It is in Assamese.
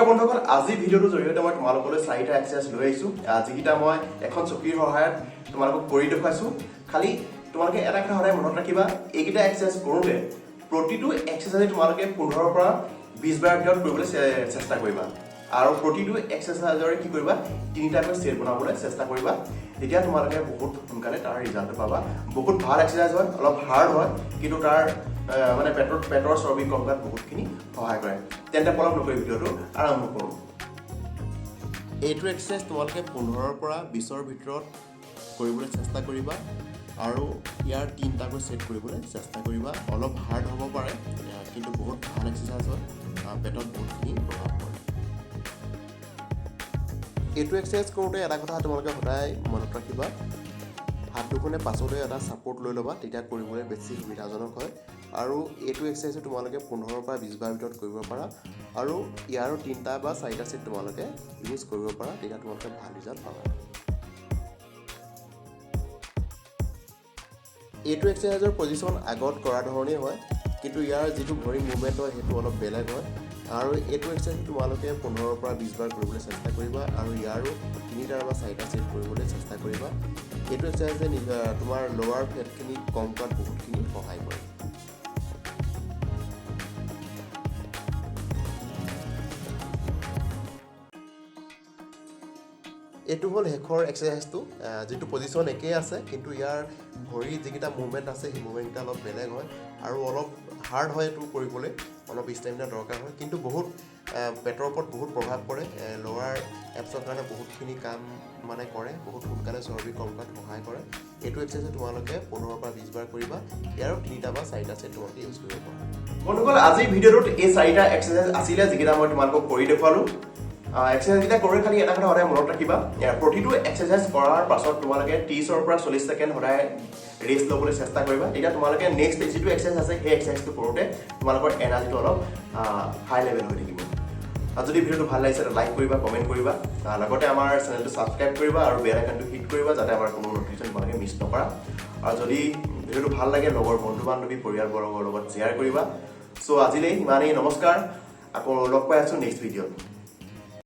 নমস্কাৰ বন্ধুসকল আজি ভিডিঅ'টোৰ জৰিয়তে মই তোমালোকলৈ চাৰিটা এক্সাৰসাইজ লৈ আহিছো যিকিটা মই এখন চকীৰ সহায়ত তোমালোকক কৰি দেখুৱাইছো খালি তোমালোকে এটা কথা সদায় মনত ৰাখিবা এইকিটা এক্সাৰসাইজ কৰোঁতে প্ৰতিটো এক্সাৰসাইজ তোমালোকে 15 পৰা 20 বাৰ ভিতৰত কৰিবলৈ চেষ্টা কৰিবা আৰু প্ৰতিটো এক্সাৰসাইজৰে কি কৰিবা তিনিটাকৈ সেট বনাবলৈ চেষ্টা কৰিবা তেতিয়া তোমালোকে বহুত সোনকালে তাৰ ৰিজাল্ট পাবা বহুত ভাল এক্সাৰসাইজ হয় অলপ হাৰ্ড হয় কিন্তু তাৰ মানে পেটৰ চৰ্বি কম কৰাত বহুতখিনি সহায় কৰে তেন্তে পলম নকৰি ভিডিঅ'টো আৰম্ভ কৰোঁ এইটো এক্সাৰসাইজ তোমালোকে 15 পৰা 20ৰ ভিতৰত কৰিবলৈ চেষ্টা কৰিবা আৰু ইয়াৰ তিনিটাকৈ সেট কৰিবলৈ চেষ্টা কৰিবা অলপ হাৰ্ড হ'ব পাৰে কিন্তু বহুত ভাল এক্সাৰসাইজ হয় পেটত বহুতখিনি প্ৰভাৱ পৰে এইটো এক্সাৰসাইজ কৰোঁতে এটা কথা তোমালোকে সদায় মনত ৰাখিবা হাত দুখনে পাছলৈ এটা ছাপোৰ্ট লৈ ল'বা তেতিয়া কৰিবলৈ বেছি সুবিধাজনক হয় আৰু এইটো এক্সাৰসাইজ তোমালোকে 15 পৰা 20 বাৰ ভিতৰত কৰিব পাৰা আৰু ইয়াৰ তিনিটা বা চাৰিটা সেট তোমালোকে ইউজ কৰিব পাৰা তেতিয়া তোমালোকে ভাল ৰিজাল্ট পাবা এইটো এক্সাৰসাইজৰ পজিশ্যন আগত কৰা ধৰণেই হয় কিন্তু ইয়াৰ যিটো ভৰি মুভমেণ্ট হয় সেইটো অলপ বেলেগ হয় আৰু এইটো এক্সাৰসাইজ তোমালোকে 15 পৰা 20 বাৰ কৰিবলৈ চেষ্টা কৰিবা আৰু ইয়াৰো তিনিটা বা চাৰিটা সেট কৰিবলৈ চেষ্টা কৰিবা এইটো এক্সাৰসাইজে তোমাৰ লোৱাৰ ফেটখিনি কম কৰাত বহুতখিনি সহায় কৰে এইটো হ'ল শেষৰ এক্সাৰসাইজটো যিটো পজিশ্যন একেই আছে কিন্তু ইয়াৰ ভৰি যিকেইটা মুভমেণ্ট আছে সেই মুভমেণ্টটা অলপ বেলেগ হয় আৰু অলপ হাৰ্ড হয় এইটো কৰিবলৈ অলপ ষ্টেমিনা দৰকাৰ হয় কিন্তু বহুত পেটৰ ওপৰত বহুত প্ৰভাৱ পৰে লোৱাৰ এপছৰ কাৰণে বহুতখিনি কাম মানে কৰে বহুত সোনকালে চৰ্বি কম কৰাত সহায় কৰে এইটো এক্সাৰসাইজ তোমালোকে 15 পৰা 20 বাৰ কৰিবা ইয়াৰো তিনিটা বা চাৰিটা সেট তোমালোকে ইউজ কৰিব পাৰা বন্ধুসকল আজিৰ ভিডিঅ'টোত এই চাৰিটা এক্সাৰসাইজ আছিলে যিকেইটা মই তোমালোকক কৰি দেখুৱালোঁ এক্সাৰসাইজকেইটা কৰি খালি এটা কথা সদায় মনত ৰাখিবা প্ৰতিটো এক্সাৰসাইজ কৰাৰ পাছত তোমালোকে 30 পৰা 40 ছেকেণ্ড সদায় ৰেষ্ট ল'বলৈ চেষ্টা কৰিবা তেতিয়া তোমালোকে নেক্সট যিটো এক্সাৰসাইজ আছে সেই এক্সাৰসাইজটো কৰোঁতে তোমালোকৰ এনাৰ্জিটো অলপ হাই লেভেল হৈ থাকিব আৰু যদি ভিডিঅ'টো ভাল লাগিছে লাইক কৰিবা কমেণ্ট কৰিবা লগতে আমাৰ চেনেলটো ছাবস্ক্ৰাইব কৰিবা আৰু বেল আইকনটো হিট কৰিবা যাতে আমাৰ কোনো নটিফিকেশ্যন তোমালোকে মিছ নকৰা আৰু যদি ভিডিঅ'টো ভাল লাগে লগৰ বন্ধু বান্ধৱী পৰিয়ালবৰ্গৰ লগত শ্বেয়াৰ কৰিবা চ' আজিলৈ ইমানেই নমস্কাৰ আকৌ লগ পাই আছোঁ নেক্সট ভিডিঅ'ত